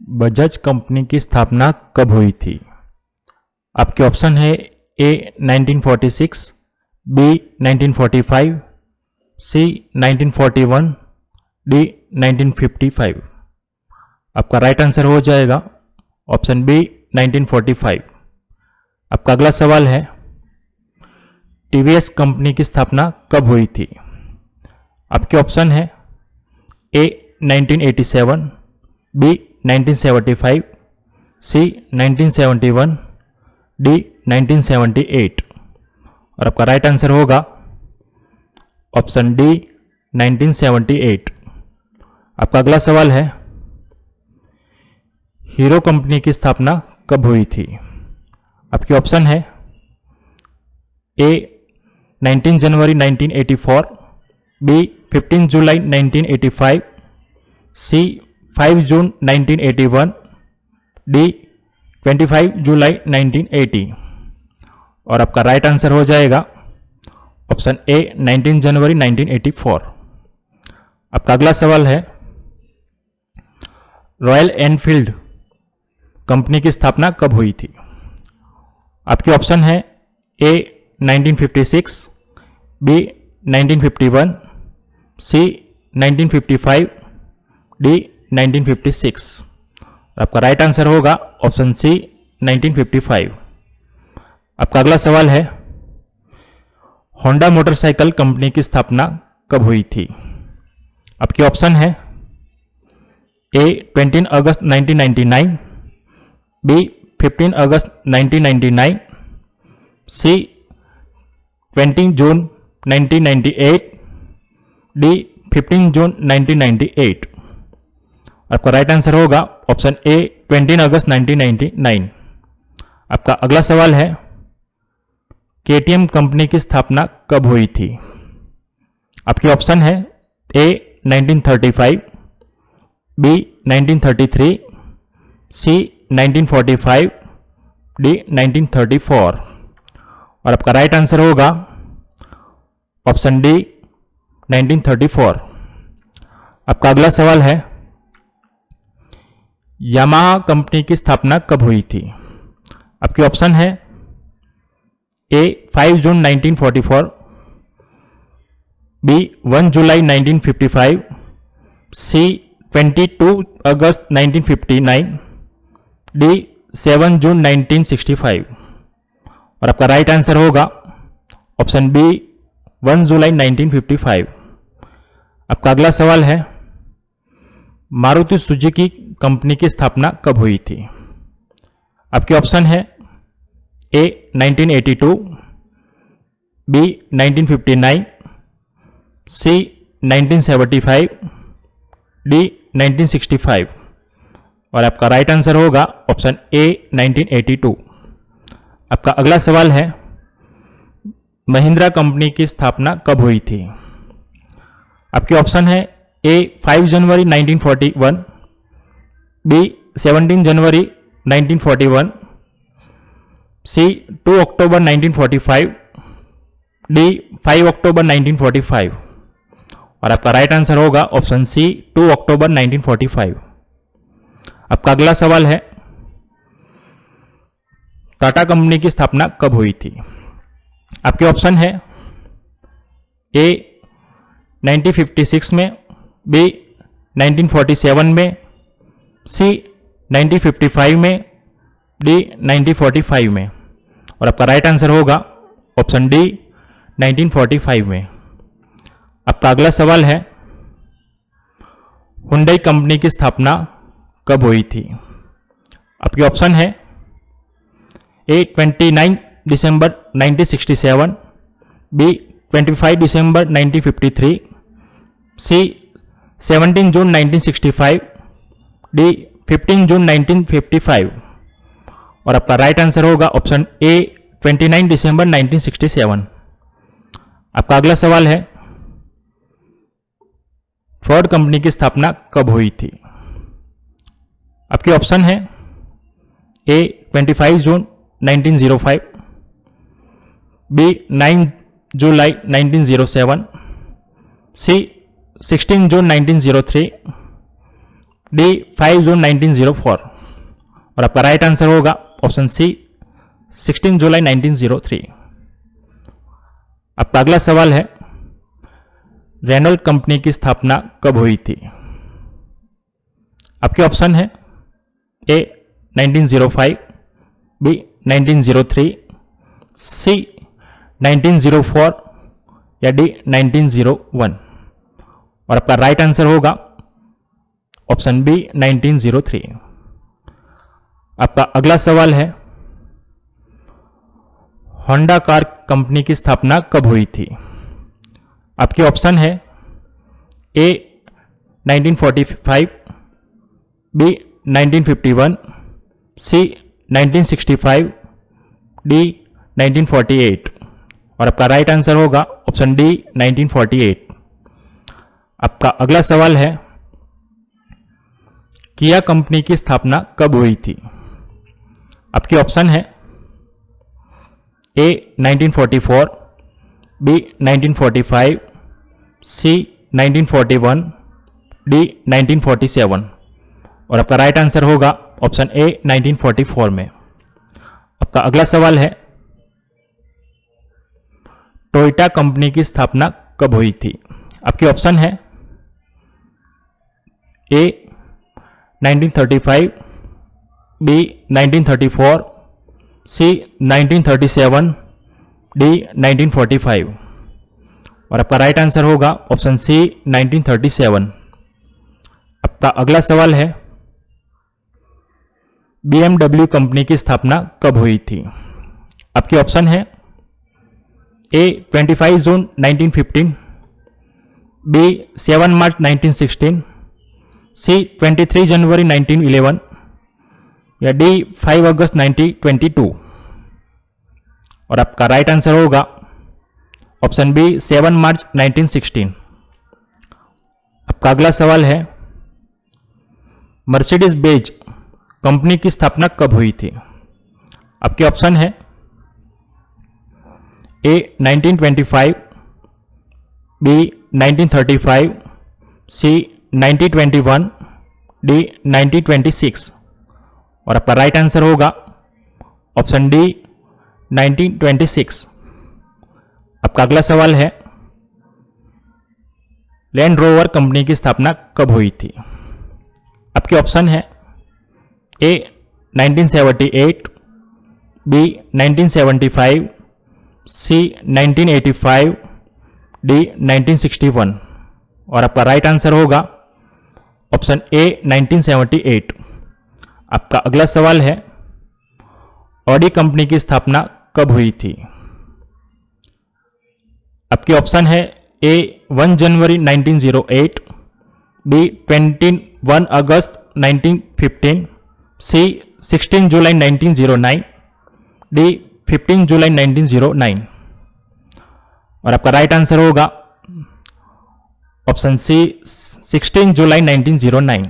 Bajaj company की स्थापना कब हुई थी? आपके ऑप्शन है ए 1946, बी 1945, सी 1941, डी 1955। आपका राइट आंसर हो जाएगा ऑप्शन बी 1945। आपका अगला सवाल है टीवीएस कंपनी की स्थापना कब हुई थी? आपके ऑप्शन है ए 1987, बी 1975, सी 1971, डी 1978। और आपका राइट आंसर होगा ऑप्शन डी 1978। आपका अगला सवाल है हीरो कंपनी की स्थापना कब हुई थी? आपके ऑप्शन है ए 19 जनवरी 1984, बी 15 जुलाई 1985, सी 5 जून 1981, डी 25 जुलाई 1980। और आपका राइट आंसर हो जाएगा ऑप्शन ए 19 जनवरी 1984। आपका अगला सवाल है रॉयल एनफील्ड कंपनी की स्थापना कब हुई थी? आपके ऑप्शन है ए 1956, बी 1951, सी 1955, डी 1956। आपका राइट आंसर होगा ऑप्शन सी 1955। आपका अगला सवाल है होंडा मोटरसाइकिल कंपनी की स्थापना कब हुई थी? आपके ऑप्शन है ए 20 अगस्त 1999, बी 15 अगस्त 1999, सी 20 जून 1998, डी 15 जून 1998। आपका राइट आंसर होगा ऑप्शन ए 20 अगस्त 1999। आपका अगला सवाल है केटीएम कंपनी की स्थापना कब हुई थी? आपके ऑप्शन है ए 1935, बी 1933, सी 1945, डी 1934। और आपका राइट आंसर होगा ऑप्शन डी 1934। आपका अगला सवाल है यामाहा कंपनी की स्थापना कब हुई थी? आपके ऑप्शन है ए 5 जून 1944, बी 1 जुलाई 1955, सी 22 अगस्त 1959, डी 7 जून 1965। और आपका राइट आंसर होगा ऑप्शन बी 1 जुलाई 1955। आपका अगला सवाल है मारुति सुजुकी कंपनी की स्थापना कब हुई थी? आपके ऑप्शन है ए 1982, बी 1959, सी 1975, डी 1965। और आपका राइट आंसर होगा ऑप्शन ए 1982। आपका अगला सवाल है महिंद्रा कंपनी की स्थापना कब हुई थी? आपके ऑप्शन है ए 5 जनवरी 1941, बी 17 जनवरी 1941, सी 2 अक्टूबर 1945, डी 5 अक्टूबर 1945। और आपका राइट आंसर होगा ऑप्शन सी 2 अक्टूबर 1945। आपका अगला सवाल है टाटा कंपनी की स्थापना कब हुई थी? आपके ऑप्शन है ए 1956 में, बी 1947 में, सी 1955 में, डी 1945 में। और आपका राइट आंसर होगा ऑप्शन डी 1945 में। आपका अगला सवाल है हुंडई कंपनी की स्थापना कब हुई थी? आपके ऑप्शन है ए 29 दिसंबर 1967, बी 25 दिसंबर 1953, सी 17 जून 1965, डी 15 जून 1955। और आपका राइट आंसर होगा ऑप्शन ए 29 दिसंबर 1967। आपका अगला सवाल है फोर्ड कंपनी की स्थापना कब हुई थी? आपके ऑप्शन है ए 25 जून 1905, बी 9 जुलाई 1907, सी 16 जून 1903, डी 5 जून 1904 और आपका राइट आंसर होगा ऑप्शन सी 16 जुलाई 1903। आपका अगला सवाल है रेनॉल्ट कंपनी की स्थापना कब हुई थी? आपके ऑप्शन है ए 1905, बी 1903, सी 1904 या डी 1901 और आपका राइट आंसर होगा ऑप्शन बी 1903। आपका अगला सवाल है होंडा कार कंपनी की स्थापना कब हुई थी? आपके ऑप्शन है ए 1945, बी 1951, सी 1965, डी 1948 और आपका राइट आंसर होगा ऑप्शन डी 1948। आपका अगला सवाल है किया कंपनी की स्थापना कब हुई थी? आपके ऑप्शन है ए 1944, बी 1945, सी 1941, डी 1947 और आपका राइट आंसर होगा ऑप्शन ए 1944 में। आपका अगला सवाल है टोयोटा कंपनी की स्थापना कब हुई थी? आपके ऑप्शन है ए 1935, बी 1934, सी 1937, डी 1945 और आपका राइट आंसर होगा ऑप्शन सी 1937। आपका अगला सवाल है BMW कंपनी की स्थापना कब हुई थी? आपके ऑप्शन है ए 25 जून 1915, बी 7 मार्च 1916, सी 23 जनवरी 1911 या डी 5 अगस्त 1922 और आपका राइट आंसर होगा ऑप्शन बी 7 मार्च 1916। आपका अगला सवाल है मर्सिडीज बेंज कंपनी की स्थापना कब हुई थी? आपके ऑप्शन है ए 1925, बी 1935, सी 1921, डी 1926 और आपका राइट आंसर होगा ऑप्शन डी 1926। आपका अगला सवाल है लैंड रोवर कंपनी की स्थापना कब हुई थी? आपके ऑप्शन है ए 1978, बी 1975, सी 1985, डी 1961 और आपका राइट आंसर होगा ऑप्शन ए 1978। आपका अगला सवाल है ऑडी कंपनी की स्थापना कब हुई थी? आपके ऑप्शन है ए 1 जनवरी 1908, बी 21 अगस्त 1915, सी 16 जुलाई 1909, डी 15 जुलाई 1909 और आपका राइट आंसर होगा ऑप्शन सी 16 जुलाई 1909।